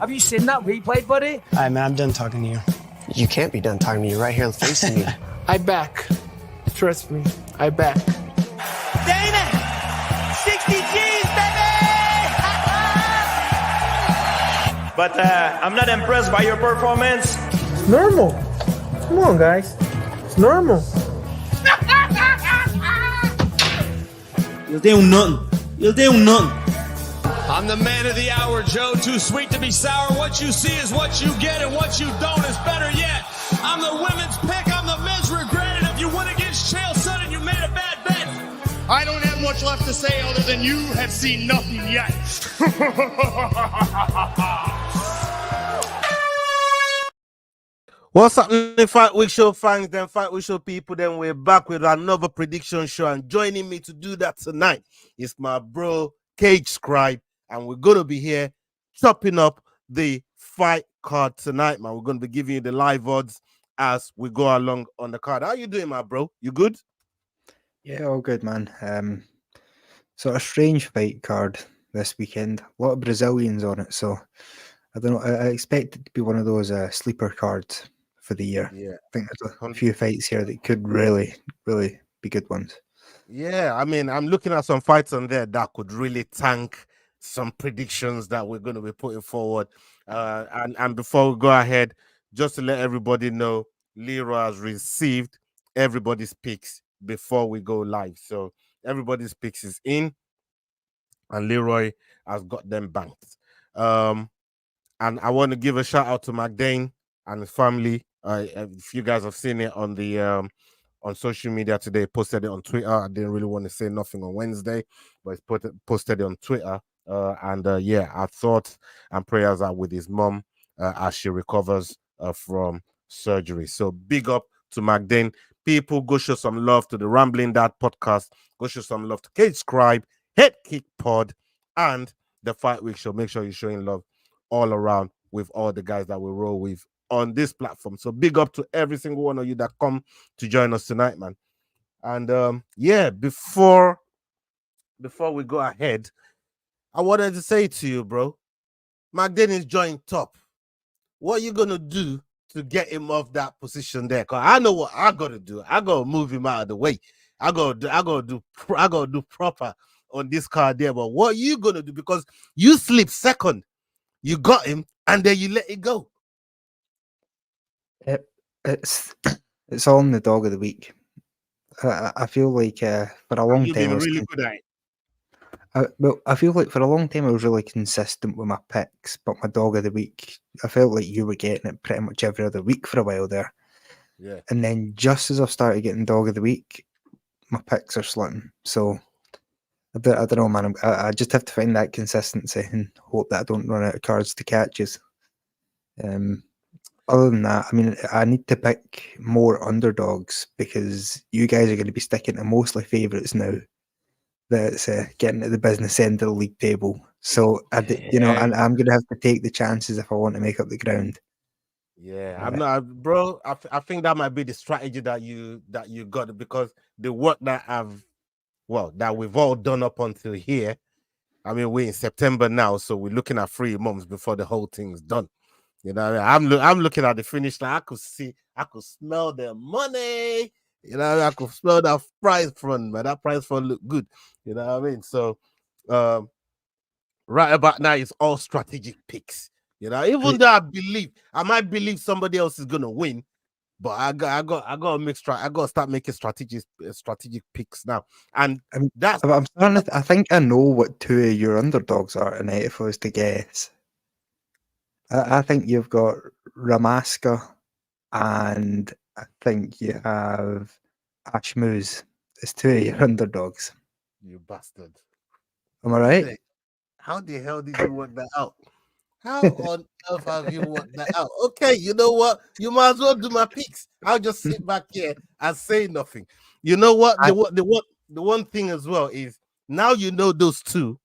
Have you seen that replay, buddy? All right, man, I'm done talking to you. You can't be done talking to me. You're right here facing me. I back. Trust me, I back. Damon! 60 G's, baby! But I'm not impressed by your performance. It's normal. Come on, guys. It's normal. You'll do nothing. You'll do nothing. I'm the man of the hour, Joe. Too sweet to be sour. What you see is what you get, and what you don't is better yet. I'm the women's pick. I'm the men's regret. And if you win against Chael Sonnen, you made a bad bet. I don't have much left to say other than you have seen nothing yet. What's happening, Fight Week Show fans, then Fight Week Show people? Then we're back with another prediction show, and joining me to do that tonight is my bro Cage Scribe, and we're gonna be here chopping up the fight card tonight, man. We're gonna be giving you the live odds as we go along on the card. How you doing, my bro? You good? Yeah, all good, man. Sort of strange fight card this weekend. A lot of Brazilians on it, so I don't know. I expect it to be one of those sleeper cards for the year. Yeah, I think there's a few fights here that could really be good ones. Yeah, I mean, I'm looking at some fights on there that could really tank some predictions that we're going to be putting forward. And before we go ahead, just to let everybody know, Leroy has received everybody's picks before we go live. So everybody's picks is in, and Leroy has got them banked. And I want to give a shout out to McDane and his family. If you guys have seen it on the on social media today, posted it on Twitter. I didn't really want to say nothing on Wednesday, but it's posted it on Twitter. Yeah, our thoughts and prayers are with his mom as she recovers from surgery. So big up to McDane. People, go show some love to the Rambling Dad podcast. Go show some love to Cage Scribe, Head Kick Pod, and the Fight Week Show. Make sure you're showing love all around with all the guys that we roll with on this platform. So big up to every single one of you that come to join us tonight, man. And yeah, before we go ahead, I wanted to say to you, bro, McDane is joined top. What are you gonna do to get him off that position there? Cause I know what I gotta do. I gotta move him out of the way. I gotta do proper on this card there. But what are you gonna do? Because you sleep second, you got him, and then you let it go. It's all in the dog of the week. I feel like for a long You've time been really good at it. well, I feel like for a long time I was really consistent with my picks, but my dog of the week, I felt like you were getting it pretty much every other week for a while there. Yeah. And then just as I've started getting dog of the week, my picks are slitting. So I don't know, man. I just have to find that consistency and hope that I don't run out of cards to catches. Other than that, I mean, I need to pick more underdogs because you guys are going to be sticking to mostly favourites now. That's getting to the business end of the league table. So, you know, and I'm going to have to take the chances if I want to make up the ground. Yeah, I'm not, bro. I think that might be the strategy that you got, because the work that we've all done up until here. I mean, we're in September now, so we're looking at 3 months before the whole thing's done. You know what I mean? I'm looking at the finish line. I could smell the money. You know, I could smell that prize fund, man. That prize fund look good. You know what I mean? So, right about now, it's all strategic picks. You know, even though I might believe somebody else is gonna win, but I gotta start making strategic picks now. And that's I think I know what 2 of your underdogs are tonight. If I was to guess, I think you've got Ramaska, and I think you have Ashmuz. It's 2 of your underdogs. You bastard. Am I right? How the hell did you work that out? How on earth have you worked that out? Okay, you know what? You might as well do my picks. I'll just sit back here and say nothing. You know what? The one thing as well is, now you know those 2.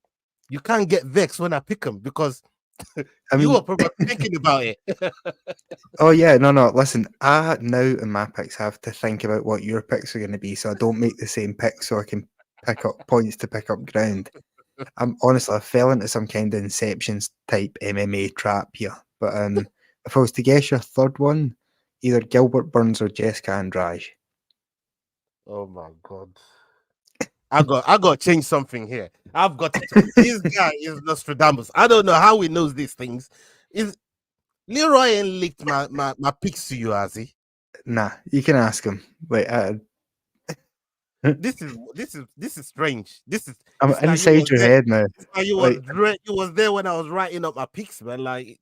You can't get vexed when I pick them, because you were probably thinking about it. Oh yeah, no. Listen, I now in my picks have to think about what your picks are going to be, so I don't make the same picks, so I can pick up points to pick up ground. I'm honestly, I fell into some kind of Inception type MMA trap here. But if I was to guess your third one, either Gilbert Burns or Jessica Andrade. Oh my god. I got to change something here. I've got to change. This guy is Nostradamus. I don't know how he knows these things. Is Leroy ain't leaked my picks to you, has he? Nah, you can ask him. Wait, This is strange. I'm It's like inside your head now. It's like you was there when I was writing up my picks, man. Like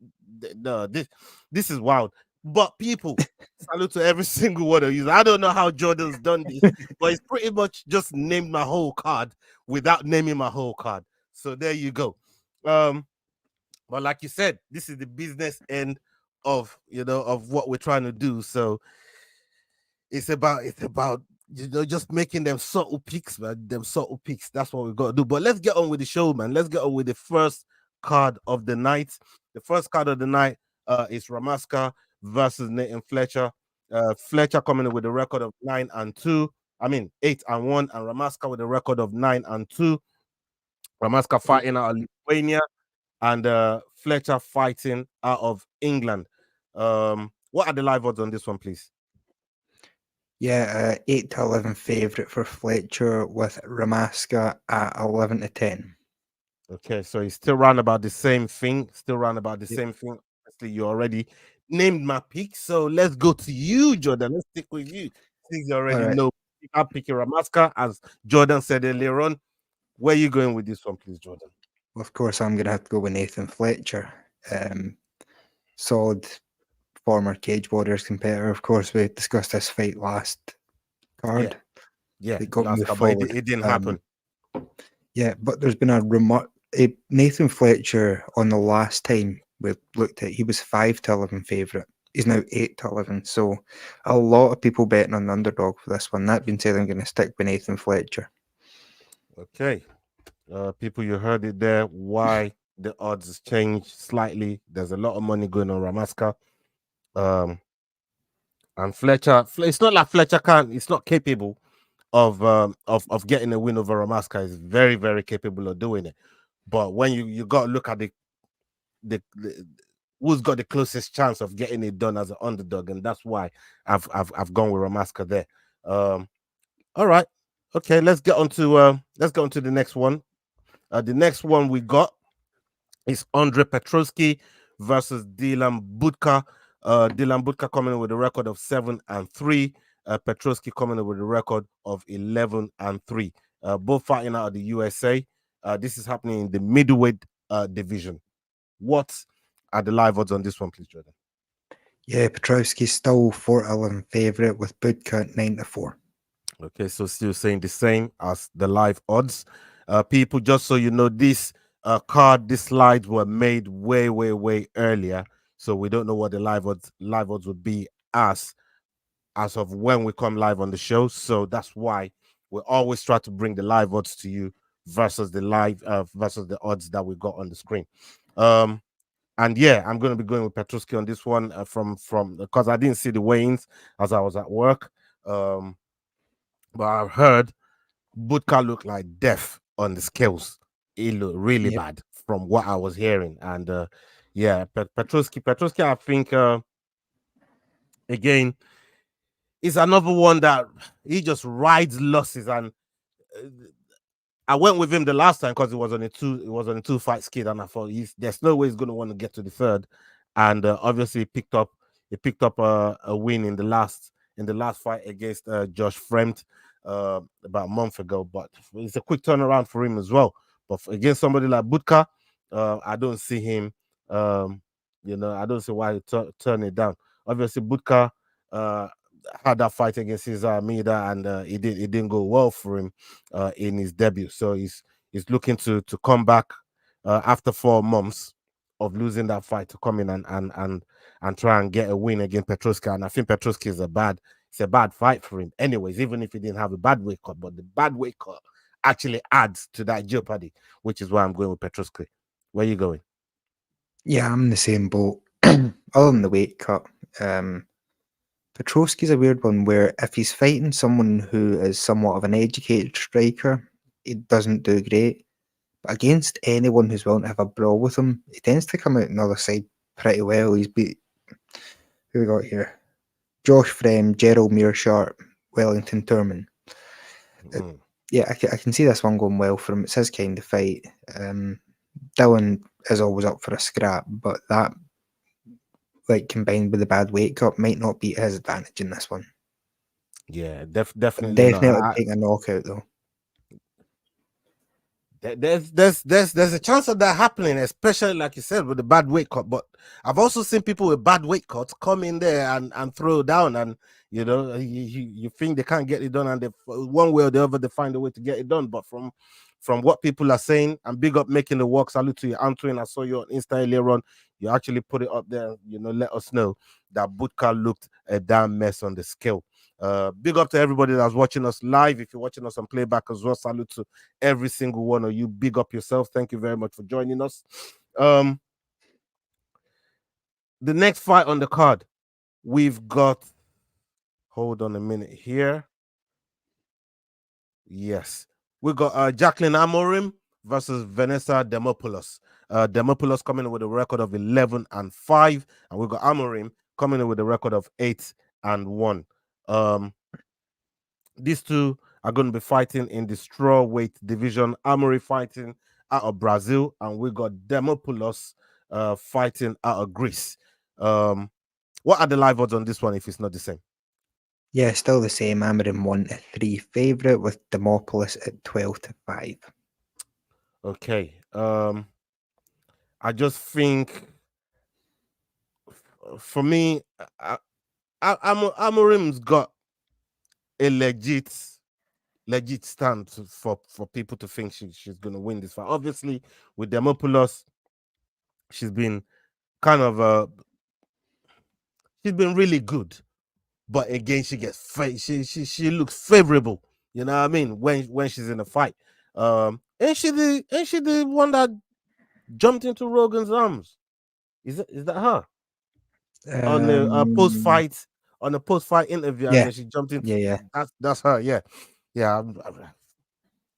no, this is wild. But people, salute to every single one of you. I don't know how Jordan's done this, but he's pretty much just named my whole card without naming my whole card. So there you go. But like you said, this is the business end of of what we're trying to do. So it's about just making them subtle picks, man. Them subtle picks. That's what we've got to do. But let's get on with the show, man. Let's get on with the first card of the night. The first card of the night is Ramaska versus Nathan Fletcher. Fletcher coming in with a record of 9-2. I mean 8-1, and Ramaska with a record of 9-2. Ramaska fighting out of Lithuania, and Fletcher fighting out of England. What are the live odds on this one, please? Yeah, 8-11 favourite for Fletcher with Ramaska at 11-10. Okay, so he's still round about the same thing. Same thing. Obviously, you already named my pick, so let's go to you, Jordan. Let's stick with you. Since you already know I'm picking Ramaska, as Jordan said earlier on. Where are you going with this one, please, Jordan? Well, of course, I'm going to have to go with Nathan Fletcher. Solid former Cage Warriors competitor. Of course, we discussed this fight last card. Yeah, it didn't happen. Yeah, but there's been a Nathan Fletcher on the last time we looked at, he was 5-11 favourite. He's now 8-11. So a lot of people betting on the underdog for this one. That being said, I'm going to stick with Nathan Fletcher. Okay. People, you heard it there. Why the odds has changed slightly. There's a lot of money going on Ramaska. And Fletcher, it's not like Fletcher it's not capable of getting a win over Ramaska. He's very, very capable of doing it. But when you got to look at the who's got the closest chance of getting it done as an underdog, and that's why I've gone with Ramaska there. All right, okay, let's get on to the next one. The next one we got is Andre Petroski versus Dylan Budka. Dylan Budka coming in with a record of 7-3. Petroski coming in with a record of 11-3. Both fighting out of the USA. This is happening in the middleweight division. What are the live odds on this one, please, Jordan? Yeah, Petroski's still 4-11 favourite with Budka at 9-4. Okay, so still saying the same as the live odds. People, just so you know, these slides were made way earlier, so we don't know what the live odds would be as of when we come live on the show. So that's why we always try to bring the live odds to you versus the odds that we got on the screen. And yeah, I'm going to be going with Petroski on this one from because I didn't see the weigh-ins as I was at work. But I've heard Budka looked like death on the scales. He looked really bad from what I was hearing. And yeah, Petroski, I think again is another one that he just rides losses. And I went with him the last time because it was on a 2-fight skid, and I thought there's no way he's going to want to get to the third. And obviously he picked up a win in the last fight against Josh Fremd about a month ago. But it's a quick turnaround for him as well. But against somebody like Budka, I don't see him. I don't see why he turn it down. Obviously, Budka had that fight against Zygimantas, and it didn't go well for him in his debut. So he's looking to come back after 4 months of losing that fight to come in and try and get a win against Petroski. And I think Petroski is a bad fight for him anyways, even if he didn't have a bad weight cut. But the bad weight cut actually adds to that jeopardy, which is why I'm going with Petroski. Where are you going? Yeah, I'm in the same boat. Other than the weight cut, Petroski's a weird one where if he's fighting someone who is somewhat of an educated striker, he doesn't do great. But against anyone who's willing to have a brawl with him, he tends to come out on the other side pretty well. He's beat, who we got here? Josh Frem, Gerald Mearsharp, Wellington Turman. Yeah, I can see this one going well for him. It's his kind of fight. Dylan is always up for a scrap, but that, like, combined with the bad weight cut, might not be his advantage in this one. Yeah, definitely. Definitely taking a knockout though. There's a chance of that happening, especially like you said with the bad weight cut. But I've also seen people with bad weight cuts come in there and throw down, and you know you think they can't get it done, and they, one way or the other they find a way to get it done. But from what people are saying, and big up making the work. Salute to you, Antoine. I saw you on Insta earlier on. You actually put it up there. You know, let us know that Budka looked a damn mess on the scale. Big up to everybody that's watching us live. If you're watching us on playback as well, salute to every single one of you. Big up yourself. Thank you very much for joining us. The next fight on the card, we've got, hold on a minute here. Yes, we got Jaqueline Amorim versus Vanessa Demopoulos. Demopoulos coming in with a record of 11-5, and we got Amorim coming in with a record of 8-1. These two are going to be fighting in the strawweight division. Amorim fighting out of Brazil, and we got Demopoulos fighting out of Greece. What are the live odds on this one if it's not the same? Yeah, still the same. Amorim 1-3 favourite with Demopoulos at 12-5. Okay. I just think for me, Amorim's got a legit stand for people to think she's going to win this fight. Obviously, with Demopoulos, she's been kind of she's been really good, but again, she gets she looks favorable. You know what I mean? When she's in a fight, ain't she the one that jumped into Rogan's arms? Is that her? On the post-fight interview, yeah. and then she jumped into. Yeah. That's her. Yeah. I'm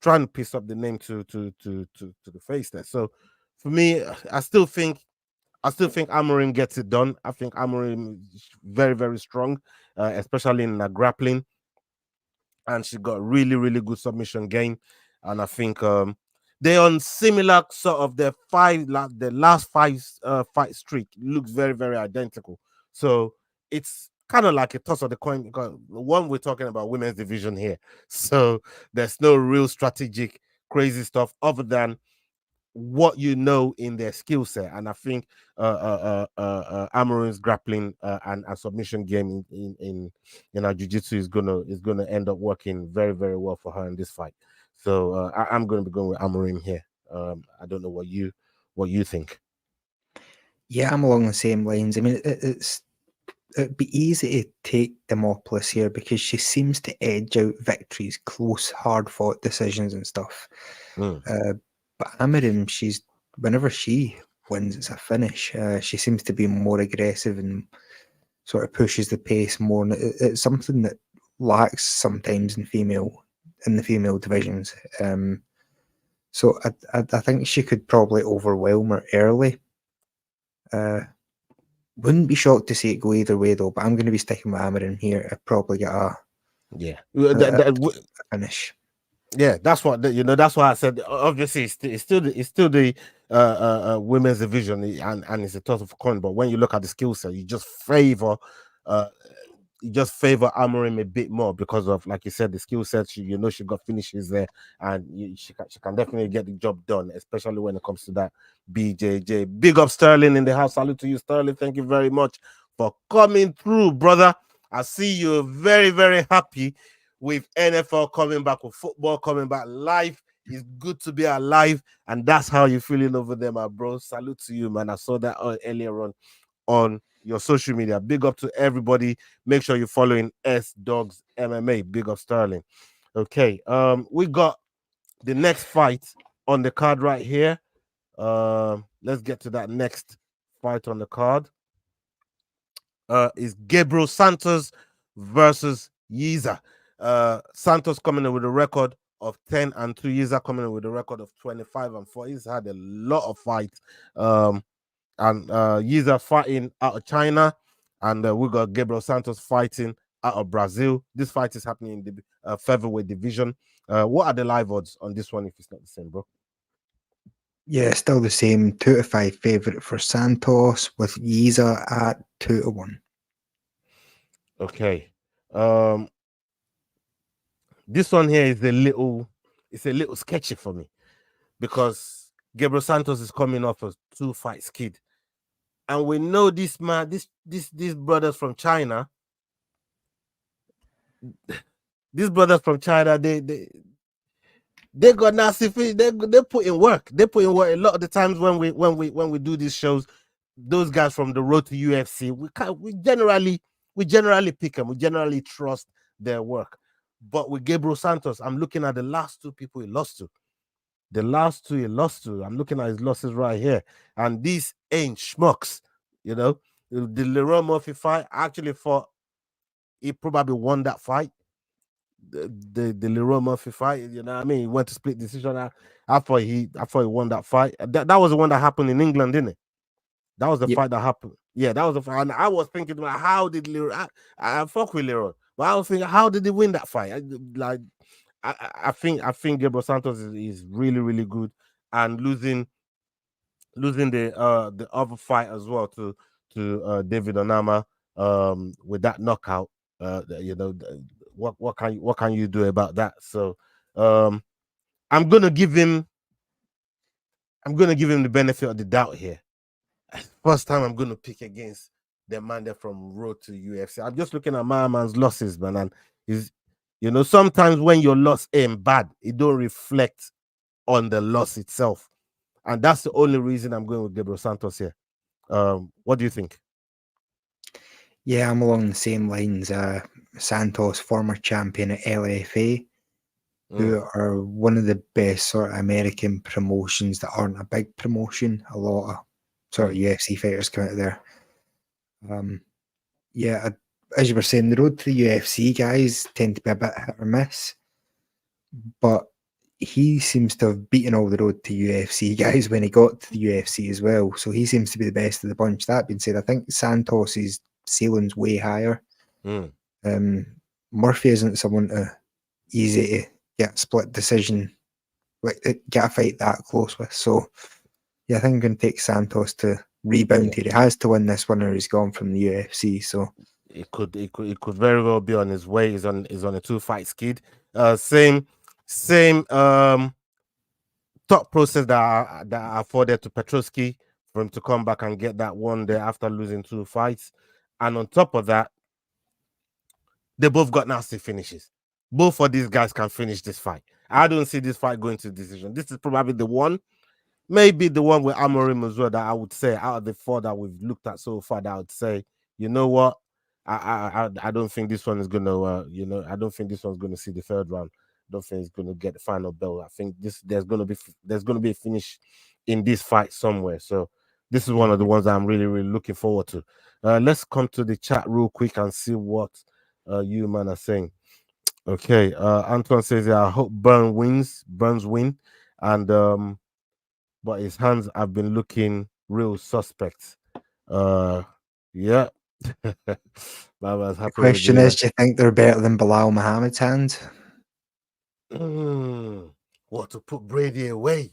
trying to piece up the name to the face there. So for me, I still think Amorim gets it done. I think Amorim is very, very strong, especially in grappling, and she got really, really good submission game. And I think they're on similar sort of the last five fight streak looks very, very identical. So it's kind of like a toss of the coin, because one, we're talking about women's division here, so there's no real strategic crazy stuff other than what you know in their skill set. And I think Amorim's grappling and submission game in our jiu-jitsu is gonna end up working very, very well for her in this fight. So I'm going to be going with Amorim here. I don't know what you think. Yeah, I'm along the same lines. I mean, it'd be easy to take Demopoulos here because she seems to edge out victories, close, hard-fought decisions and stuff. But Amorim, whenever she wins, it's a finish. She seems to be more aggressive and sort of pushes the pace more. And it's something that lacks sometimes in the female divisions. So I think she could probably overwhelm her early. Wouldn't be shocked to see it go either way though, but I'm going to be sticking with Amorim here. I'd probably get a finish. Yeah, that's what that's why I said. Obviously, it's still the women's division, and it's a toss of a coin. But when you look at the skill set, you just favor Amorim a bit more because of, like you said, the skill set. She got finishes there, and she can definitely get the job done, especially when it comes to that BJJ. Big up Sterling in the house. Salute to you, Sterling. Thank you very much for coming through, brother. I see you're very, very happy with NFL coming back, with football coming back. Life is good to be alive, and that's how you're feeling over there, my bro. Salute to you, man. I saw that earlier on your social media. Big up to everybody. Make sure you're following S-Dogs MMA. Big up Sterling. Okay, we got the next fight on the card right here. Let's get to that next fight on the card. Is Gabriel Santos versus Yizha. Santos coming in with a record of 10-2. Yizha coming in with a record of 25-4. He's had a lot of fights. And Yizha fighting out of China, and we got Gabriel Santos fighting out of Brazil. This fight is happening in the featherweight division. What are the live odds on this one if it's not the same, bro? Yeah, still the same. 2-5 favourite for Santos with Yizha at 2-1. Okay. This one here is a little sketchy for me because Gabriel Santos is coming off a 2-fight skid. And we know this man, these brothers from China, they got nasty feet. They put in work. They put in work. A lot of the times when we do these shows, those guys from the road to UFC, we generally pick them. We generally trust their work. But with Gabriel Santos, I'm looking at the last 2 people he lost to. The last 2 he lost to. I'm looking at his losses right here, and these ain't schmucks. You know, the Leroy Murphy fight, I actually thought he probably won that fight. The Leroy Murphy fight, you know what I mean? He went to split decision. I thought he won that fight. That was the one that happened in England, didn't it? That was the fight that happened. Yeah, that was the fight. And I was thinking about how did Leroy? I fuck with Leroy, but I was thinking, how did he win that fight? I think Gabriel Santos is really, really good, and losing the other fight as well to David Onama with that knockout. You know, what can you do about that? So I'm gonna give him the benefit of the doubt here. First time I'm gonna pick against the man there from road to UFC. I'm just looking at my man's losses, man, and you know, sometimes when your loss ain't bad, it don't reflect on the loss itself, and that's the only reason I'm going with Gabriel Santos here. What do you think? Yeah, I'm along the same lines. Santos, former champion at LFA, who are one of the best sort of American promotions that aren't a big promotion. A lot of sort of UFC fighters come out of there. Yeah, as you were saying, the road to the UFC guys tend to be a bit hit or miss, but he seems to have beaten all the road to UFC guys when he got to the UFC as well. So he seems to be the best of the bunch. That being said, I think Santos's ceiling's way higher. Murphy isn't someone easy to get a split decision, get a fight that close with. So yeah, I think I'm going to take Santos to rebound here. He has to win this one or he's gone from the UFC. So it could very well be on his way. He's on a 2-fight skid. Same thought process that I afforded to Petroski for him to come back and get that one there after losing 2 fights. And on top of that, they both got nasty finishes. Both of these guys can finish this fight. I don't see this fight going to decision. This is probably the one, maybe the one with Amorim as well, that I would say out of the 4 that we've looked at so far, that I would say, you know what, I don't think this one is gonna I don't think this one's gonna see the 3rd round. I don't think it's gonna get the final bell. I think there's gonna be a finish in this fight somewhere. So this is one of the ones that I'm really, really looking forward to. Let's come to the chat real quick and see what you man are saying. Okay, Antoine says, I hope Burns win, and but his hands have been looking real suspect. Yeah. The question is, do you think they're better than Bilal Muhammad's hands? What, to put Brady away?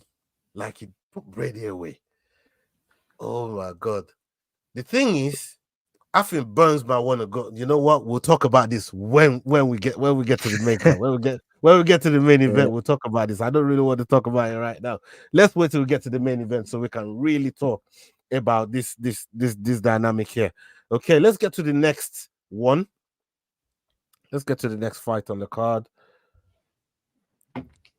Like he put Brady away. Oh my God. The thing is, I think Burns might want to go. You know what? We'll talk about this when we get to the main card. When we get to the main event, we'll talk about this. I don't really want to talk about it right now. Let's wait till we get to the main event so we can really talk about this dynamic here. Okay, let's get to the next one. Let's get to the next fight on the card.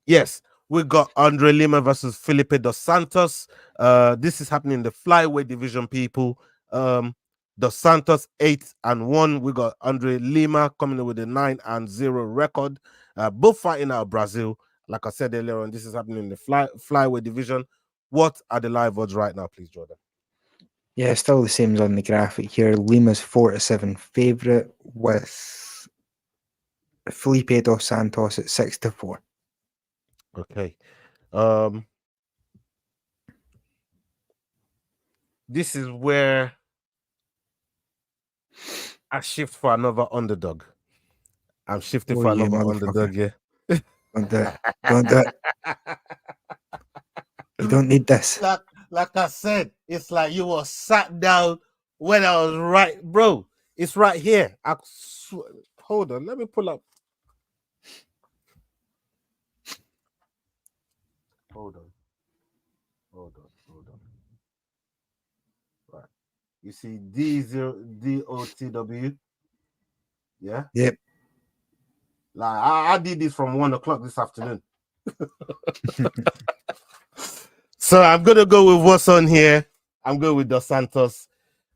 Yes, we got Andre Lima versus Felipe dos Santos. This is happening in the flyweight division, people. Dos Santos 8-1. We got Andre Lima coming in with a 9-0 record. Both fighting out of Brazil. Like I said earlier on, this is happening in the flyweight division. What are the live odds right now, please, Jordan? Yeah, still the same as on the graphic here. Lima's 4-7 favourite with Felipe dos Santos at 6-4. Okay. This is where I shift for another underdog. I'm shifting Oh, for you another underdog. motherfucker. Yeah. Don't do it. Don't do it. You don't need this. Like I said, it's like you were sat down when I was right, bro. It's right here. Hold on, let me pull up. Hold on. Right. You see DOTW? Yeah. Yep. Like I did this from 1 o'clock this afternoon. So I'm gonna go with what's on here. I'm going with Dos Santos.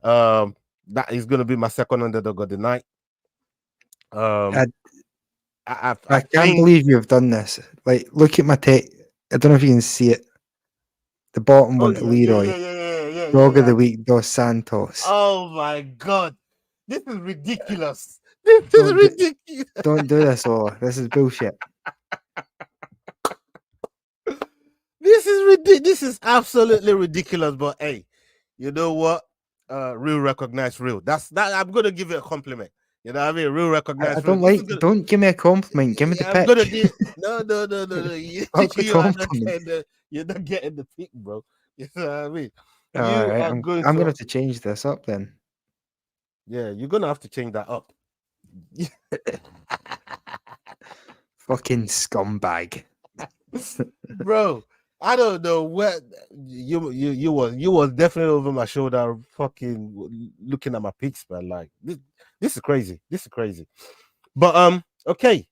That is gonna be my second underdog of the night. I can't think... believe you've done this. Like, look at my tape. I don't know if you can see it. The bottom one, Leroy. Dog of the week, Dos Santos. Oh my god, this is ridiculous. This is ridiculous. Don't do this, Ola. This is bullshit. This is ridiculous. This is absolutely ridiculous. But hey, you know what? Real recognize real. That's that. I'm gonna give it a compliment. You know what I mean? Real recognize. I don't real. like. Don't give me a compliment. Give me the pick. No. You're not getting the pick, bro. You know what I mean? All right, I'm gonna have to change this up then. Yeah, you're gonna have to change that up. Fucking scumbag, bro. I don't know where you was definitely over my shoulder, fucking looking at my picks, man. Like this is crazy. This is crazy. But okay.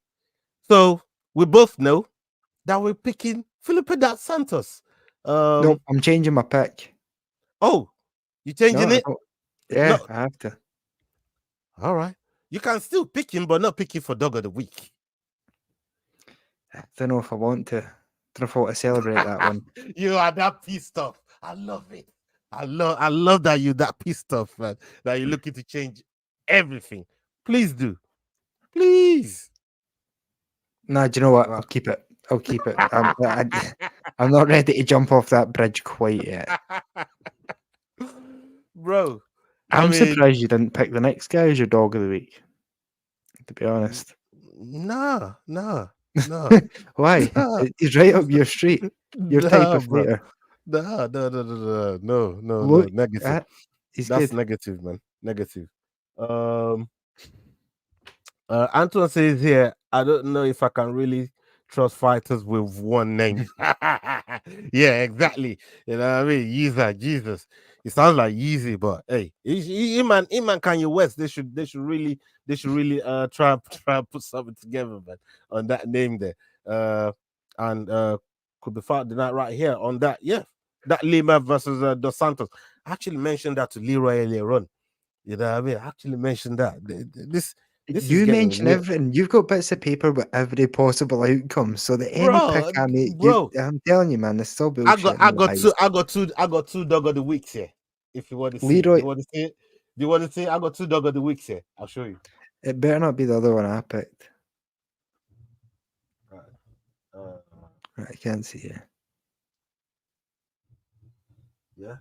So we both know that we're picking Felipe Santos. No, I'm changing my pick. Oh, you changing it? Yeah, no. I have to. All right. You can still pick him, but not pick him for dog of the week. I don't know if I want to. I don't know if I want to celebrate that one. You are that pissed off. I love it. I love that you're that pissed off, man. That you're looking to change everything. Please do. Please. Nah, do you know what? I'll keep it. I'll keep it. I'm not ready to jump off that bridge quite yet. Bro. I'm surprised you didn't pick the next guy as your dog of the week. To be honest. No. Why? No. He's right up your street. Your type of fighter. No. Look, negative. That's good. Negative, man. Negative. Anton says here, I don't know if I can really trust fighters with one name. Yeah, exactly. You know what I mean? Yizha, Jesus. It sounds like Yeezy, but hey, him and Kanye West, they should really try and put something together, man, on that name there. And could be found the night right here on that. Yeah, that Lima versus Dos Santos. I actually mentioned that to Leroy earlier on. You know what I mean? I actually mentioned that. This you mention everything. You've got bits of paper with every possible outcome, so that any pick I make, I'm telling you, man, it's so bullshit. I got two dog of the weeks here. If you want to see, Leroy, do you want to see it? Do you want to see it? I got two dog of the weeks here. I'll show you. It better not be the other one I picked. I can't see it. Yeah.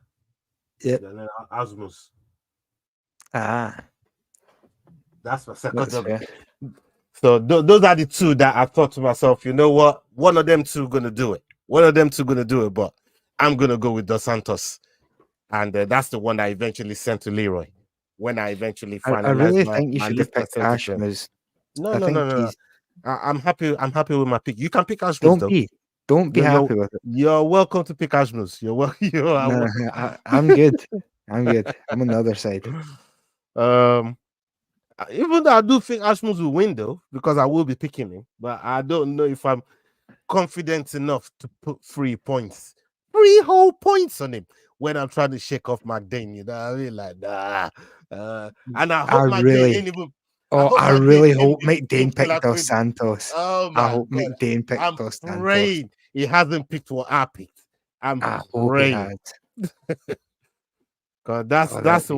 Yep. And then Asmus. That's my second dog. So those are the two that I thought to myself, you know what? One of them two gonna do it. But I'm gonna go with Dos Santos. And that's the one I eventually sent to Leroy when I eventually finalized. I really think you should have picked Ashmus. No. I'm happy with my pick. You can pick Ashmus. Don't be happy with it. You're welcome to pick Ashmus. I'm good. I'm good. I'm on the other side. Even though I do think Ashmus will win, though, because I will be picking him, but I don't know if I'm confident enough to put 3 points, 3 whole points on him when I'm trying to shake off McDane. You know what I mean? Like, and I hope I really hope McDane picked Dos Santos. Oh my I hope God. McDane picked Dos Santos. I'm praying he hasn't picked what I picked. I'm praying. Cause that's the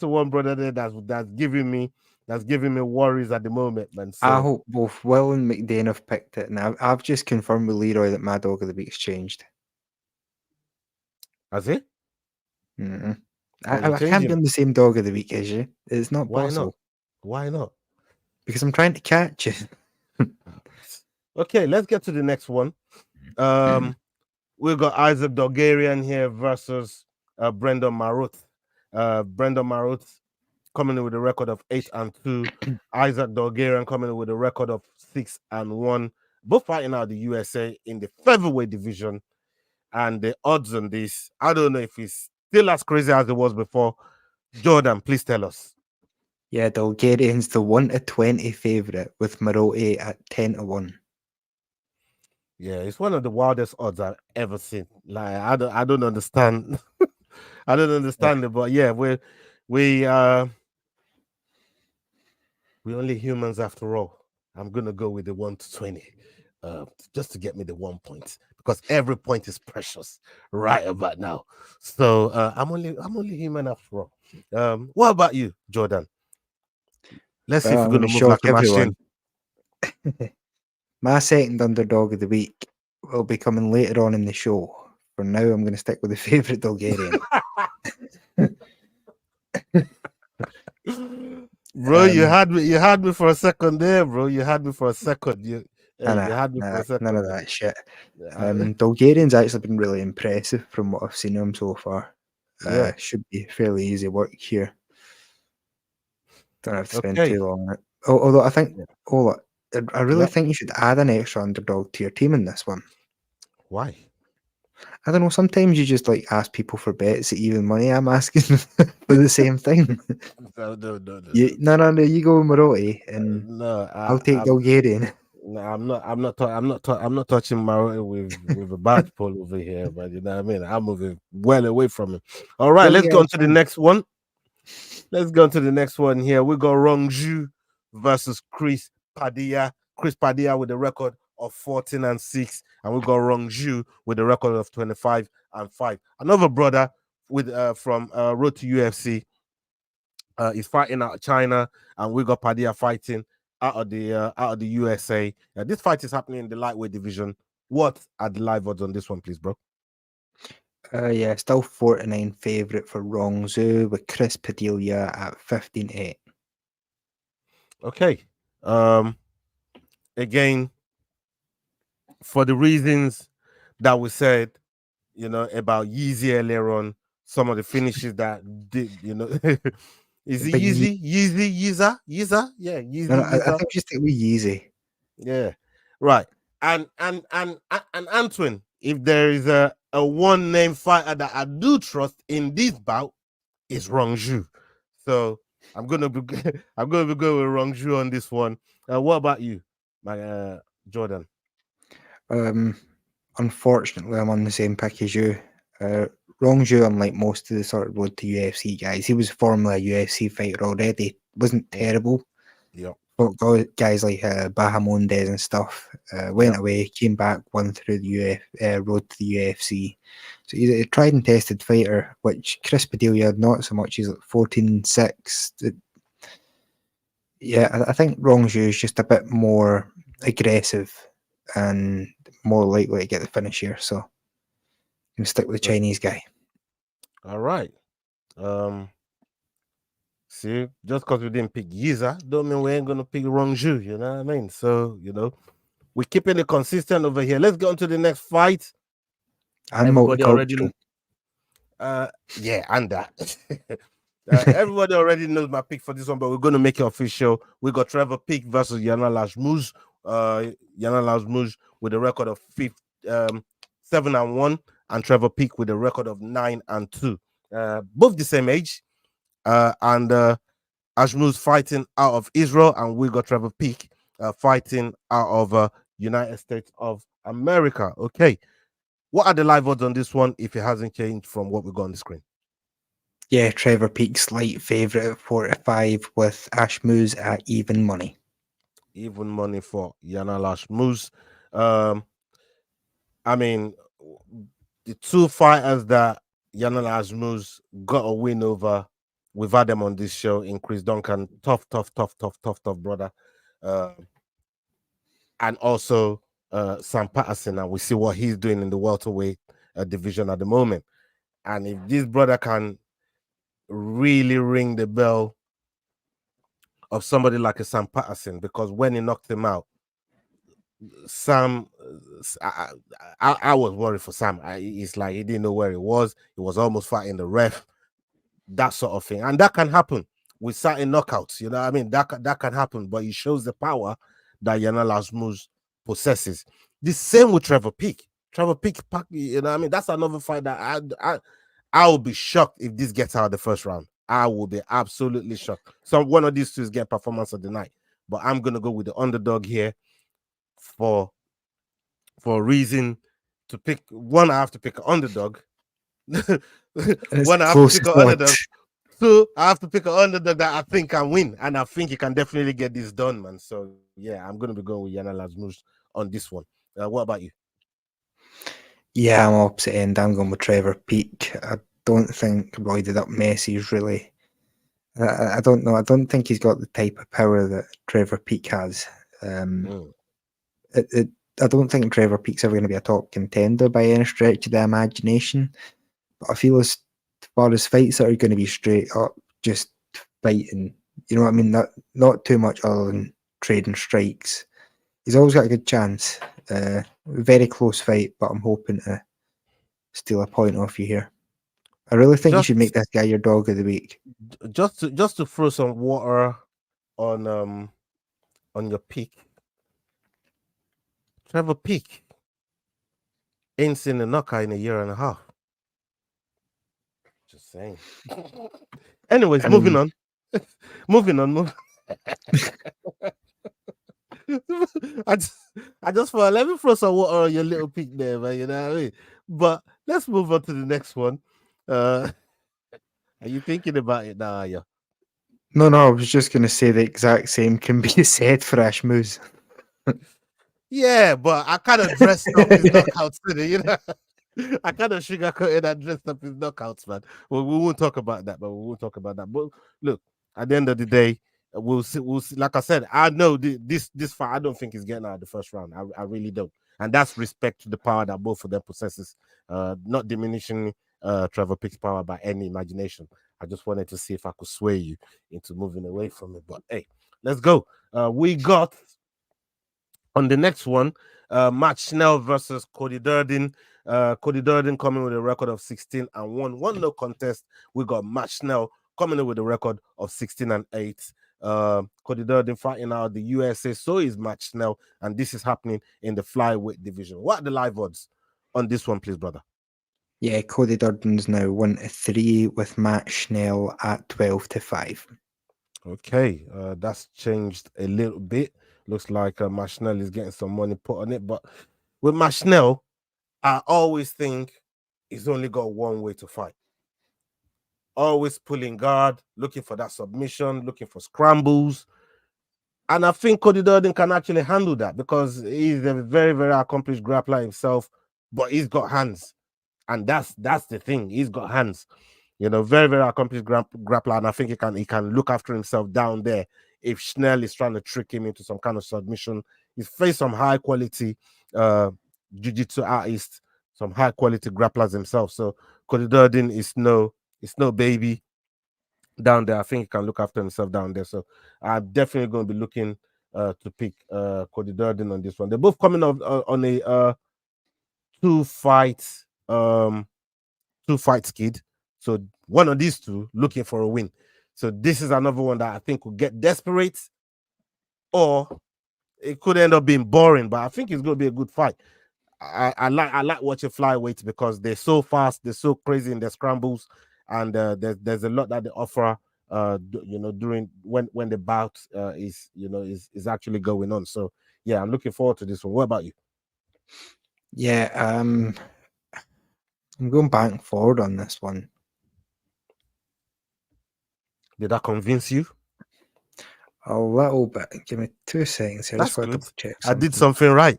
one brother there that's giving me that's giving me worries at the moment, man. So I hope both Will and McDane have picked it, and I've just confirmed with Leroy that my dog of the week's changed. has it? Mm-hmm. Oh, you're I can't be changing. on the same dog of the week as you. It's not Why possible. not? Why not? Because I'm trying to catch you. Okay, let's get to the next one. We've got Isaac Dulgarian here versus Brendon Marotte. Brendon Marotte coming in with a record of 8-2. Isaac Dulgarian coming in with a record of 6-1. Both fighting out of the USA in the featherweight division. And the odds on this, I don't know if it's still as crazy as it was before. Jordan, please tell us. Yeah, Dulgarian's the 1-20 favourite with Marotte at 10-1. Yeah, it's one of the wildest odds I've ever seen. Like I don't understand. I don't understand it, but yeah, we only humans after all. I'm gonna go with the 1-20, just to get me the 1 point because every point is precious right about now. So I'm only human after all. What about you, Jordan? Let's see if we're I'm gonna gonna move like shock a machine. everyone. My second underdog of the week will be coming later on in the show. For now, I'm going to stick with the favourite Dulgarian. Bro, you had me for a second there, bro. You had me for a second. You had me for a second. None of that shit. Dulgarian's actually been really impressive from what I've seen of him so far. Yeah. Should be fairly easy work here. Don't have to spend Okay. too long on it. Although I think, I really think you should add an extra underdog to your team in this one. Why? I don't know. Sometimes you just like ask people for bets at even money. I'm asking for the same thing. No. No. You go with Marotte, and No, I'll take Dulgarian. No, I'm not touching Marotte with a badge pole over here, but you know what I mean. I'm moving well away from him. All right, let's go on to the next one. Let's go on to the next one here. We got Rongzhu versus Chris Padilla. Chris Padilla with a record of 14-6, and we got Rongzhu with a record of 25-5. Another brother with from Road to UFC. He's fighting out of China, and we got Padilla fighting out of the USA. This fight is happening in the lightweight division. What are the live odds on this one, please, bro? Yeah, still 4-9 favourite for Rongzhu with Chris Padilla at 15-8. Okay. Again, for the reasons that we said, about Yizha earlier on, some of the finishes that did, is it Yizha? Yeah, Yizha. No, I think just stick with Yizha. Yeah, right. And Antoine, if there is a one name fighter that I do trust in this bout, is Rongzhu. So I'm gonna be going with Rongzhu on this one. What about you, my Jordan? Unfortunately, I'm on the same pick as you. Rongzhu, unlike most of the sort of road to UFC guys, he was formerly a UFC fighter already. Wasn't terrible. Yeah. But guys like Bahamondes and stuff went away, came back, won through the road to the UFC. So he's a tried and tested fighter, which Chris Padilla not so much. He's like 14-6. Yeah, I think Rongzhu is just a bit more aggressive and more likely to get the finish here. So I'm going to stick with the Chinese guy. All right. See, just because we didn't pick Yizha, don't mean we ain't gonna pick Rongzhu, you know what I mean? So, we're keeping it consistent over here. Let's go on to the next fight. And multicultural. Yeah, and that. Everybody already knows my pick for this one, but we're gonna make it official. We got Trevor Peak versus Yanal Azmouz. Yanal Azmouz with a record of 7-1, and Trevor Peak with a record of 9-2. Both the same age. And Azmouz fighting out of Israel, and we got Trevor Peak fighting out of United States of America. Okay, what are the live odds on this one if it hasn't changed from what we got on the screen? Yeah, Trevor Peak's light favourite at 4-5 with Azmouz at even money. Even money for Yanal Azmouz. I mean, the two fighters that Yanal Azmouz got a win over We've had them on this show. Chris Duncan, tough brother. And also Sam Patterson, and we see what he's doing in the welterweight division at the moment. And if this brother can really ring the bell of somebody like a Sam Patterson, because when he knocked him out, Sam, I was worried for Sam. It's like he didn't know where he was. He was almost fighting the ref, that sort of thing. And that can happen with certain knockouts. You know what I mean? That can happen, but he shows the power that Yanal possesses. The same with Trevor Peek. Trevor Peek, you know what I mean? That's another fight that I will be shocked if this gets out of the first round. I will be absolutely shocked. So one of these two is get performance of the night. But I'm going to go with the underdog here for a reason to pick. One, I have to pick an underdog. One, I have to pick an underdog. Two, I have to pick an underdog that I think can win. And I think he can definitely get this done, man. So, yeah, I'm going to be going with Yanal on this one. What about you? Yeah, I'm opposite end. I'm going with Trevor Peek. I don't think roided up Messi's really. I don't know. I don't think he's got the type of power that Trevor Peek has. I don't think Trevor Peek's ever going to be a top contender by any stretch of the imagination. But I feel as far as fights that are going to be straight up, just fighting, you know what I mean? Not too much other than trading strikes. He's always got a good chance. Very close fight, but I'm hoping to steal a point off you here. I really think you should make this guy your dog of the week. Just to throw some water on your pick. Trevor Peek ain't seen a knockout in a year and a half. Just saying. Anyways, moving on. moving on. I just thought, let me throw some water on your little peak there, man. You know what I mean? But let's move on to the next one. Are you thinking about it now, are you? No, I was just going to say the exact same can be said for Ashmoose. Yeah, but I kind of dressed up his knockouts today, you know. I kind of sugarcoated and dressed up his knockouts, man. Well, we won't talk about that, but But look, at the end of the day, we'll see. Like I said, I know this fight. I don't think he's getting out of the first round. I really don't, and that's respect to the power that both of them possesses. Not diminishing Trevor Peek's power by any imagination. I just wanted to see if I could sway you into moving away from it. But hey, let's go. We got on the next one, Matt Schnell versus Cody Durden. Cody Durden coming with a record of 16-1, 1-0 contest. We got Matt Schnell coming in with a record of 16-8. Cody Durden fighting out of the USA. So is Matt Schnell, and this is happening in the flyweight division. What are the live odds on this one, please, brother? Yeah, Cody Durden's now 1-3 with Matt Schnell at 12-5. Okay, that's changed a little bit. Looks like Matt Schnell is getting some money put on it, but with Matt Schnell, I always think he's only got one way to fight. Always pulling guard, looking for that submission, looking for scrambles. And I think Cody Durden can actually handle that because he's a very, very accomplished grappler himself, but he's got hands. And that's the thing. He's got hands. You know, very, very accomplished grappler. And I think he can look after himself down there. If Schnell is trying to trick him into some kind of submission, he's faced some high quality jiu-jitsu artists, some high quality grapplers himself. So Cody Durden is no baby down there. I think he can look after himself down there. So I'm definitely going to be looking to pick Cody Durden on this one. They're both coming on a two-fight skid. So one of these two looking for a win. So this is another one that I think will get desperate, or it could end up being boring. But I think it's going to be a good fight. I like watching flyweights because they're so fast, they're so crazy in their scrambles, and there's a lot that they offer. During when the bout is actually going on. So yeah, I'm looking forward to this one. What about you? Yeah, I'm going back and forward on this one. Did that convince you? A little bit. Give me 2 seconds here. That's just good. check I did something right.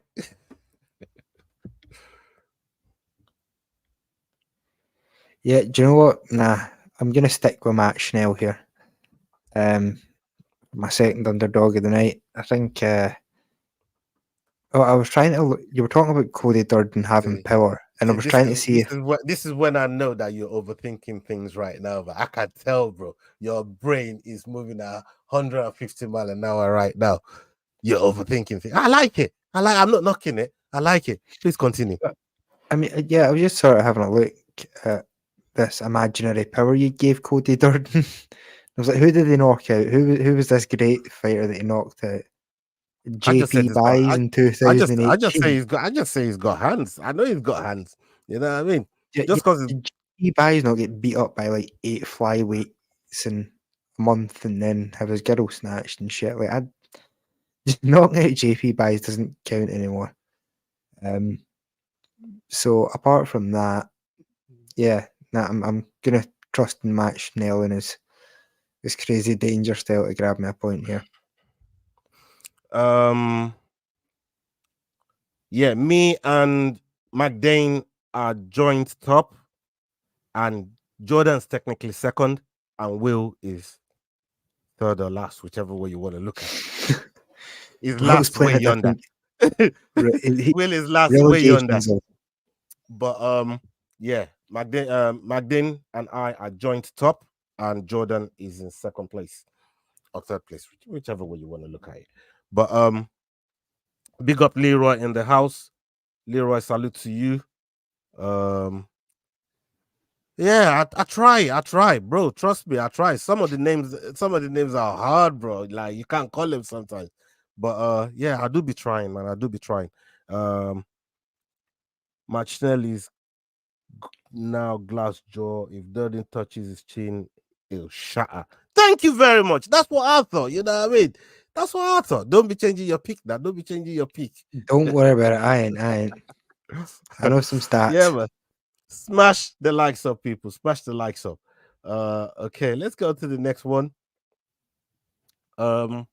Yeah, do you know what? Nah, I'm going to stick with Matt Schnell here. My second underdog of the night. I think. I was trying to look. You were talking about Cody Durden having See, power, and I was trying to see if. This is when I know that you're overthinking things right now. But I can tell, bro, your brain is moving at 150 miles an hour right now. You're overthinking things. I like it. I'm not knocking it. I like it. Please continue. I mean, yeah, I was just sort of having a look at this imaginary power you gave Cody Durden. I was like, who did he knock out? Who was this great fighter that he knocked out? JP Buys in 2018. I just say he's got hands. I know he's got hands. You know what I mean? Yeah, Just because JP Buys not get beat up by like 8 flyweights in a month and then have his girl snatched and shit. Like, just knocking out JP Buys doesn't count anymore. So apart from that, yeah, I'm gonna trust in Matt Schnell and his crazy danger style to grab me a point here. Yeah, me and McDane are joint top, and Jordan's technically second, and Will is third or last, whichever way you want to look at it. He's last way yonder. Will is last way yonder. But yeah, McDane and I are joint top, and Jordan is in second place or third place, whichever way you want to look at it. But big up Leroy in the house. Leroy, salute to you. Yeah, I try, bro. Trust me, I try. Some of the names are hard, bro. Like, you can't call them sometimes. But yeah, I do be trying, man. I do be trying. Matt Schnell is now glass jaw. If Durden touches his chin, it'll shatter. Thank you very much. That's what I thought. You know what I mean? That's what I thought. Don't be changing your pick now. Don't be changing your pick. Don't worry about it. I ain't. I know some stats. Yeah, man. Smash the likes up, people. Smash the likes up. Okay, let's go to the next one. Carl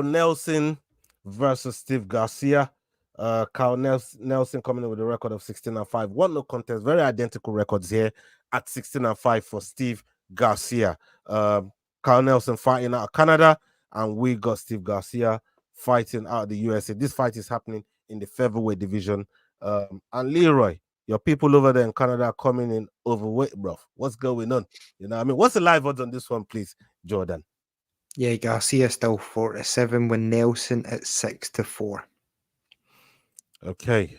Nelson versus Steve Garcia. Carl Nelson coming in with a record of 16-5. One no contest. Very identical records here at 16-5 for Steve Garcia. Carl Nelson fighting out of Canada, and we got Steve Garcia fighting out of the USA. This fight is happening in the featherweight division. And Leroy, your people over there in Canada are coming in overweight, bro. What's going on? You know what I mean? What's the live odds on this one, please, Jordan? Yeah, Garcia still 4-7 with Nelson at 6-4. Okay.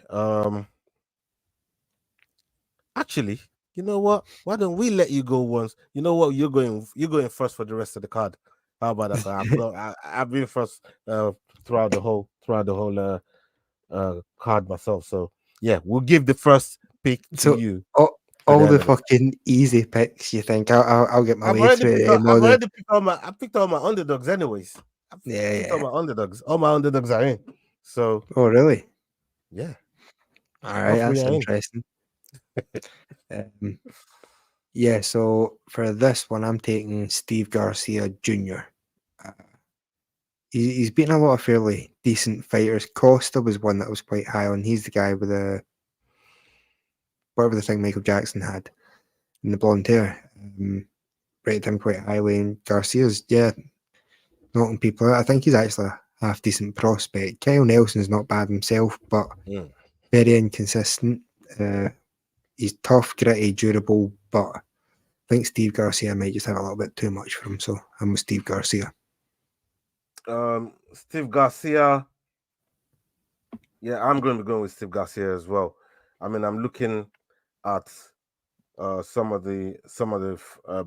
Actually, you know what? Why don't we let you go once? You know what? You're going first for the rest of the card. How about that? I've been first throughout the whole card myself. So yeah, we'll give the first pick to you. All the fucking easy picks. You think I'll get my way through it? I picked all my underdogs anyways. All my underdogs. All my underdogs are in. So. Oh really? Yeah. All right, that's interesting. Yeah, so for this one, I'm taking Steve Garcia Jr. He's beaten a lot of fairly decent fighters. Costa was one that I was quite high on. He's the guy with whatever the thing Michael Jackson had in the blonde hair. Rated him quite highly. And Garcia's, yeah, knocking people out. I think he's actually a half decent prospect. Kyle Nelson's not bad himself, but very inconsistent. He's tough, gritty, durable, but I think Steve Garcia might just have a little bit too much for him. So I'm with Steve Garcia. Steve Garcia. Yeah, I'm going to be going with Steve Garcia as well. I mean, I'm looking at some of the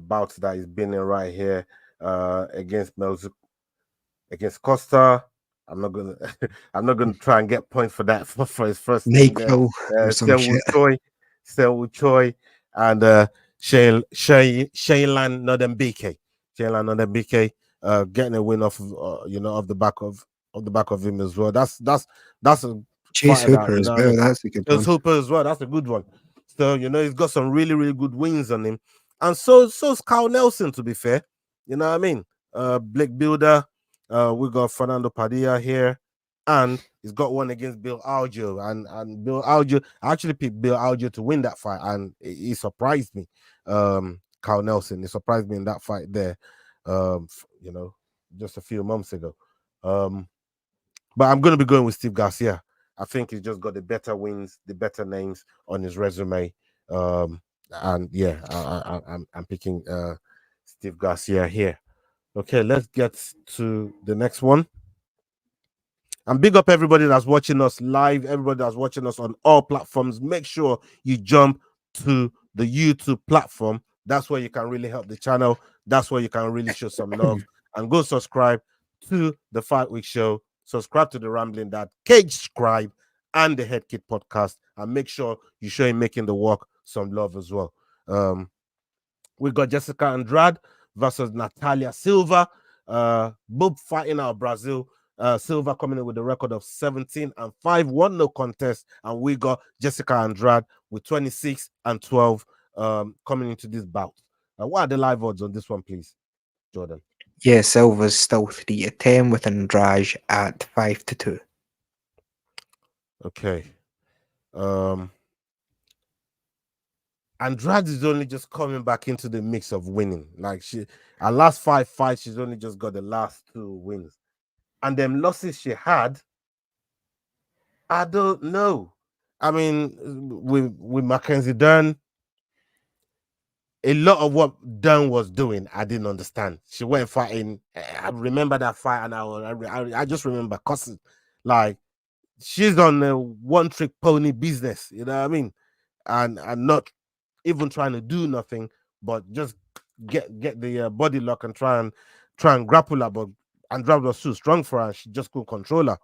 bouts that he's been in right here against Costa. I'm not gonna try and get points for that for his first Incl or some shit. Choi and Shaylan Nodembike. Getting a win off of the back of him as well. That's a Chase Hooper as well. That's a good one. Hooper as well. That's a good one. So he's got some really, really good wins on him, and so's Carl Nelson. To be fair, you know what I mean. Blake Builder. We got Fernando Padilla here. and he's got one against Bill Algeo. And Bill Algeo, I actually picked Bill Algeo to win that fight, and he surprised me. Carl Nelson, he surprised me in that fight there. You know, just a few months ago. But I'm going to be going with Steve Garcia. I think he's just got the better wins, the better names on his resume. And yeah, I'm picking Steve Garcia here. Okay, let's get to the next one. And big up everybody that's watching us live, everybody that's watching us on all platforms. Make sure you jump to the YouTube platform. That's where you can really help the channel. That's where you can really show some love. And go subscribe to the Fight Week Show. Subscribe to the Rambling Dad, Cage Scribe, and the Head Kid Podcast. And make sure you show him making the walk some love as well. We got Jessica Andrade versus Natalia Silva. Both fighting out of Brazil. Silva coming in with a record of 17-5, 1 no contest. And we got Jessica Andrade with 26-12 coming into this bout. What are the live odds on this one, please, Jordan? Yeah, Silva's still 3-10 with Andrade at 5-2. Okay. Andrade is only just coming back into the mix of winning. Like her last 5 fights, she's only just got the last 2 wins. And them losses she had, I don't know. I mean, with Mackenzie Dern, a lot of what Dern was doing, I didn't understand. She went fighting. I remember that fight, and I just remember cussing. Like, she's on the one-trick pony business, you know what I mean? And not even trying to do nothing, but just get the body lock and try and grapple her. But Andrade was too strong for her, and she just couldn't control her,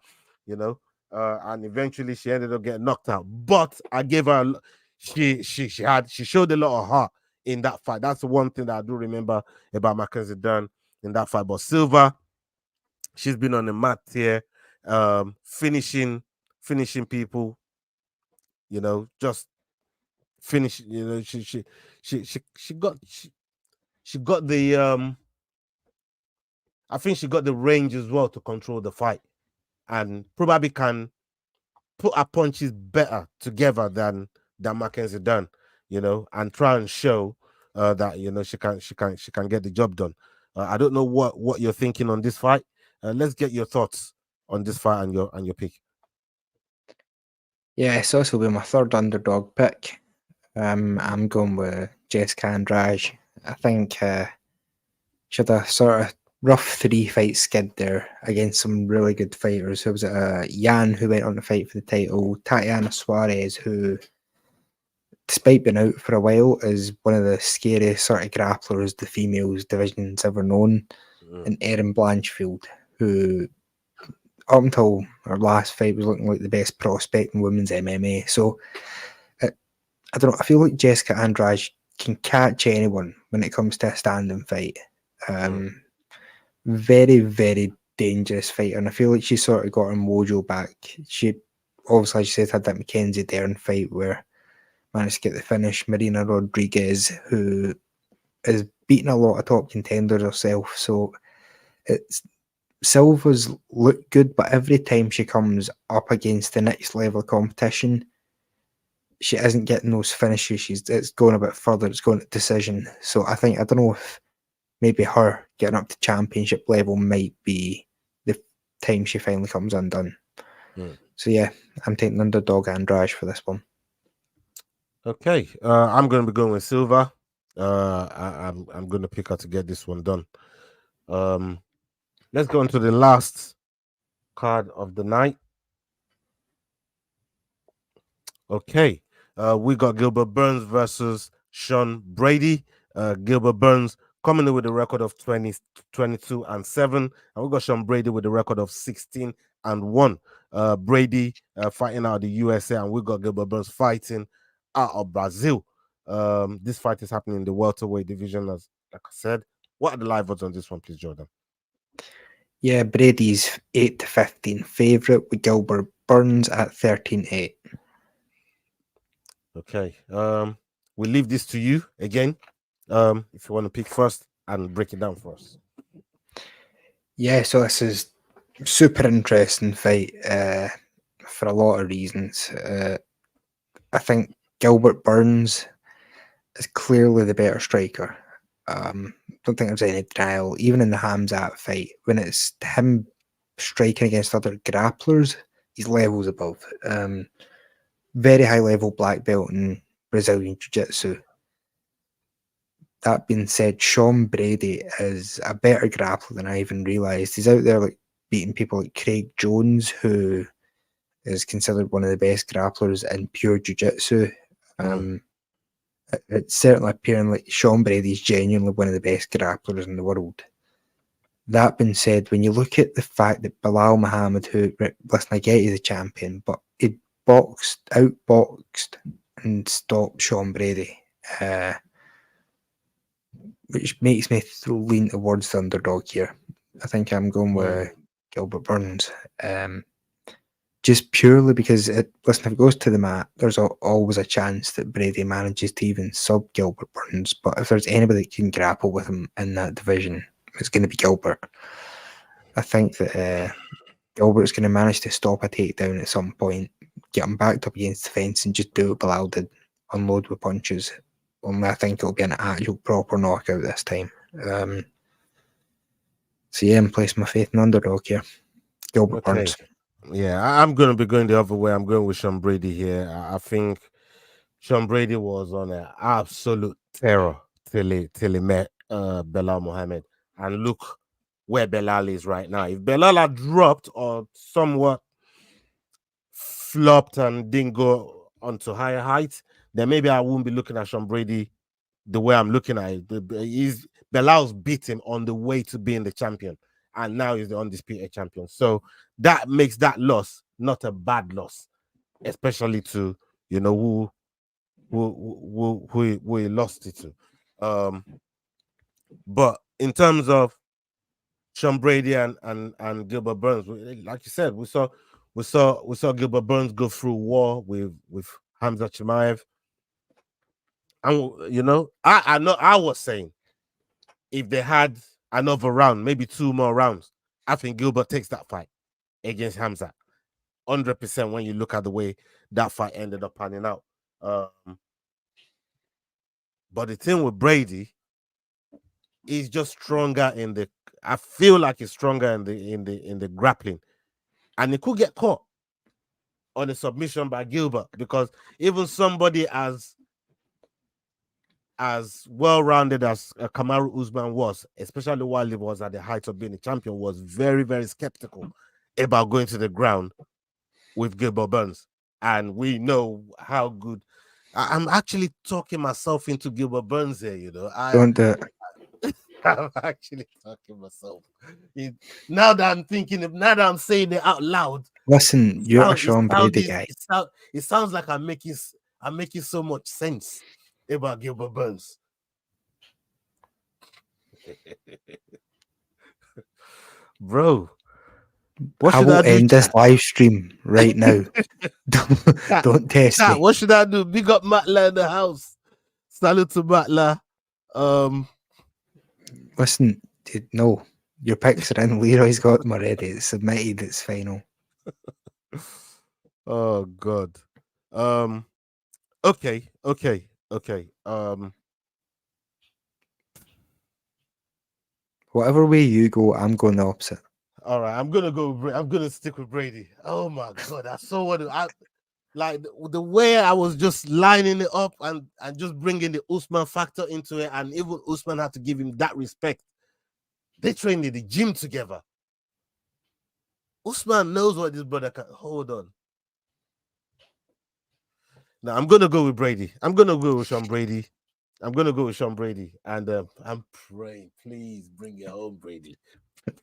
you know. And eventually she ended up getting knocked out. But I gave her she showed a lot of heart in that fight. That's the one thing that I do remember about Mackenzie Dern in that fight. But Silva, she's been on the mat here, finishing people, you know, just finish. You know, she got the I think she got the range as well to control the fight, and probably can put her punches better together than Mackenzie Dern, you know, and try and show that, you know, she can get the job done. I don't know what you're thinking on this fight. Let's get your thoughts on this fight and your pick. Yeah, so this will be my third underdog pick. I'm going with Jessica Andrade. I think she had a sort of rough 3-fight skid there against some really good fighters. There was Yan, who went on to fight for the title, Tatiana Suarez, who, despite being out for a while, is one of the scariest sort of grapplers the females division's ever known, and Erin Blanchfield, who up until her last fight was looking like the best prospect in women's MMA. So I don't know, I feel like Jessica Andrade can catch anyone when it comes to a standing fight. Very, very dangerous fighter, and I feel like she sort of got her mojo back. She obviously, like she said, had that Mackenzie Dern fight where managed to get the finish. Marina Rodriguez, who is beating a lot of top contenders herself, so Silva's look good, but every time she comes up against the next level of competition, she isn't getting those finishes. It's going a bit further. It's going to decision. So I don't know if maybe her getting up to championship level might be the time she finally comes undone. So yeah, I'm taking underdog Andrade for this one. Okay, I'm going to be going with Silva. I'm going to pick her to get this one done. Let's go on to the last card of the night. Okay, we got Gilbert Burns versus Sean Brady. Gilbert Burns coming in with a record of 22-7, and we got Sean Brady with a record of 16-1. Brady fighting out of the USA, and we got Gilbert Burns fighting out of Brazil. This fight is happening in the welterweight division, as like I said. What are the live odds on this one, please, Jordan? Yeah, Brady's 8-15 favourite with Gilbert Burns at 13-8. Okay. We'll leave this to you again. If you want to pick first and break it down for us. Yeah, so this is Super interesting fight for a lot of reasons. I think Gilbert Burns is clearly the better striker. Don't think there's any denial. Even in the Hamzat fight, when it's him striking against other grapplers, he's levels above. Very high level black belt in Brazilian Jiu-Jitsu. That being said, Sean Brady is a better grappler than I even realised. He's out there like beating people like Craig Jones, who is considered one of the best grapplers in pure jiu-jitsu. It's certainly appearing like Sean Brady's genuinely one of the best grapplers in the world. That being said, when you look at the fact that Bilal Muhammad, who, listen, I get he's the champion, but he outboxed and stopped Sean Brady, which makes me lean towards the underdog here. I think I'm going with Gilbert Burns. Just purely because, listen, if it goes to the mat, there's always a chance that Brady manages to even sub Gilbert Burns. But if there's anybody that can grapple with him in that division, it's going to be Gilbert. I think that Gilbert's going to manage to stop a takedown at some point, get him backed up against the fence, and just do what Bilal did, unload with punches. Only I think it'll be an actual proper knockout this time. So yeah, I'm placing my faith in underdog here. Gilbert Burns. Yeah, I'm going to be going the other way. I'm going with Sean Brady here. I think Sean Brady was on an absolute terror till he met Bilal Muhammad. And look where Bilal is right now. If Bilal had dropped or somewhat flopped and didn't go onto higher heights, then maybe I wouldn't be looking at Sean Brady the way I'm looking at it. Bilal's beat him on the way to being the champion. And now he's the undisputed champion. So that makes that loss not a bad loss, especially to, you know, who he lost it to. But in terms of Sean Brady and Gilbert Burns, like you said, we saw Gilbert Burns go through war with Hamza Chimaev. And you know, I was saying if they had another round, maybe 2 more rounds, I think Gilbert takes that fight against Hamza 100% when you look at the way that fight ended up panning out. But the thing with Brady, he's just stronger in the. I feel like he's stronger in the grappling, and he could get caught on a submission by Gilbert, because even somebody as well-rounded as Kamaru Usman was, especially while he was at the height of being a champion, was very, very skeptical about going to the ground with Gilbert Burns. And we know how good. I'm actually talking myself into Gilbert Burns here, you know. Don't do it. I'm actually talking myself. Now that I'm thinking, now that I'm saying it out loud. Listen, you're a Sean Brady guy. It sounds like I'm making so much sense about Gilbert Burns. Bro, I will end this live stream right now. Don't test me. What should I do? Big up Matla in the house. Salute to Matla. Listen, dude, no. Your picks are in. Leroy's got them already. It's submitted. It's final. Oh God. Okay. Whatever way you go, I'm going the opposite. All right, I'm gonna stick with Brady. Oh my God, I saw what like the way I was just lining it up and just bringing the Usman factor into it, and even Usman had to give him that respect. They trained in the gym together. Usman knows what this brother can. Hold on. Now I'm gonna go with Brady. I'm gonna go with Sean Brady. And I'm praying, please bring it home, Brady.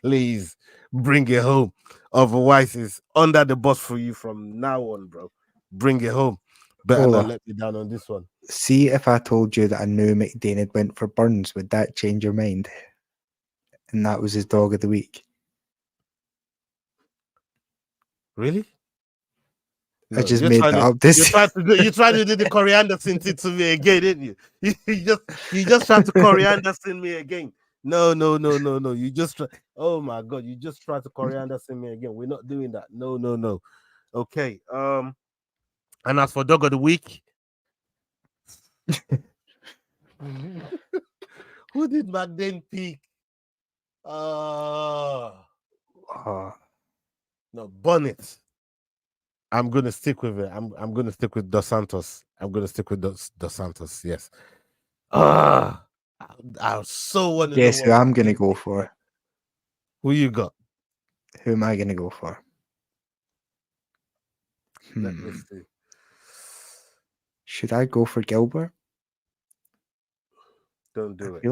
Please bring it home. Otherwise, it's under the bus for you from now on, bro. Bring it home. Better not let me down on this one. See, if I told you that I knew McDavid went for Burns, would that change your mind? And that was his dog of the week. Really? I just made that up. You tried to do the coriander sin to me again, didn't you? You just tried to coriander sin me again. No. You just oh my god, you just tried to coriander send me again. We're not doing that. No. Okay. And as for dog of the week, who did McDane pick? No, Bonnet. I'm gonna stick with it. I'm gonna stick with Dos Santos. I'm gonna stick with Dos Santos. Yes. I so want to. Guess who I'm gonna go for? Who you got? Who am I gonna go for? Let me see. Should I go for Gilbert? Don't do it.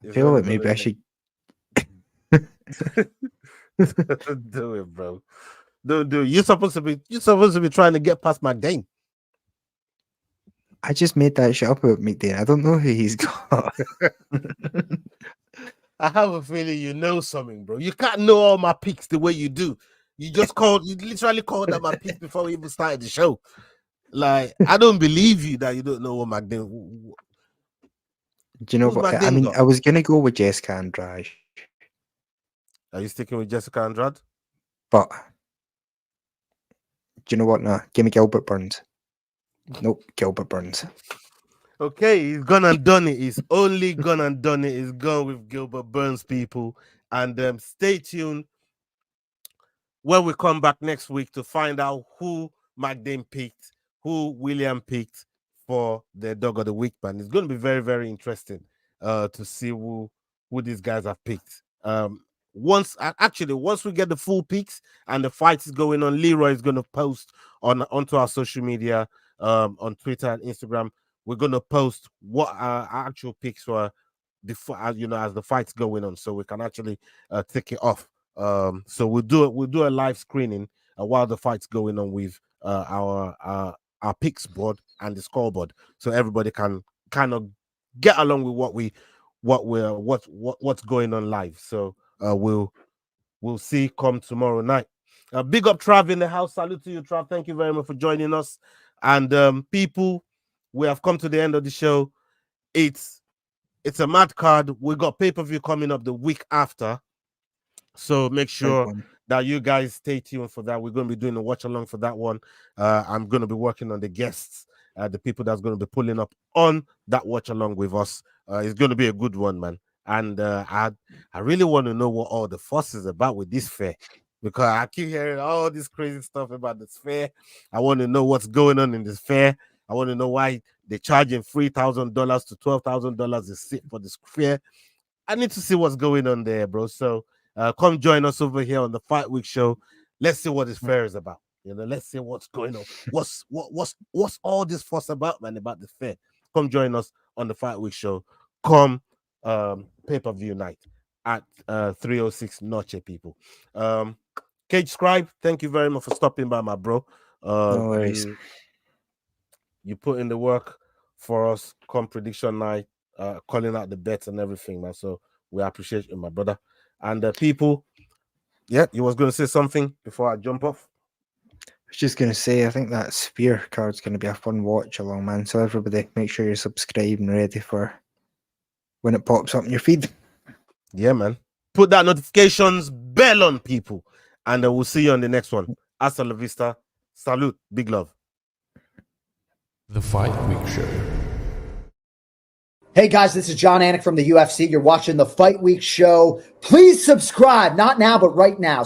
I feel like maybe I should. Do it, bro. Don't do it. You're supposed to be trying to get past my game. I just made that shit up about McDane. I don't know who he's got. I have a feeling you know something, bro. You can't know all my picks the way you do. You literally called out my picks before we even started the show. Like, I don't believe you that you don't know what McDane. Do you know what? I mean, I was gonna go with Jessica Andrade. Are you sticking with Jessica Andrade? But do you know what? No, give me Gilbert Burns. Nope, Gilbert Burns. Okay, he's gone and done it. He's only gone and done it. He's gone with Gilbert Burns, people. And stay tuned when we come back next week to find out who McDane picked, who William picked for the dog of the week, man. It's going to be very, very interesting to see who these guys have picked. Once we get the full picks and the fight is going on, Leroy is going to post onto our social media, on Twitter and Instagram. We're going to post what our actual picks were before, as the fight's going on, so we can actually take it off. So we'll do a live screening while the fight's going on with our picks board and the scoreboard, so everybody can kind of get along with what's going on live. So we'll see come tomorrow night. Big up Trav in the house. Salute to you, Trav. Thank you very much for joining us. And people, we have come to the end of the show. It's a mad card. We got pay-per-view coming up the week after, so make sure that you guys stay tuned for that. We're going to be doing a watch along for that one. I'm going to be working on the guests, the people that's going to be pulling up on that watch along with us. It's going to be a good one, man. And I really want to know what all the fuss is about with this fair, because I keep hearing all this crazy stuff about this fair. I want to know what's going on in this fair. I want to know why they're charging $3,000 to $12,000 a sit for this fair. I need to see what's going on there, bro. So come join us over here on the Fight Week show. Let's see what this fair is about. Let's see what's going on. What's all this fuss about, man, about the fair? Come join us on the Fight Week show. Come pay-per-view night at 306 Noche, people. Cage Scribe, thank you very much for stopping by, my bro. No worries. You put in the work for us come prediction night, calling out the bets and everything, man. So we appreciate you, my brother. And people, yeah, you was going to say something before I jump off? I was just going to say, I think that Sphere card's going to be a fun watch along, man. So everybody, make sure you're subscribed and ready for when it pops up in your feed. Yeah, man. Put that notifications bell on, people. And we'll see you on the next one. Hasta la vista. Salute. Big love. The Fight Week Show. Hey guys, this is John Anik from the UFC. You're watching the Fight Week show. Please subscribe. Not now, but right now.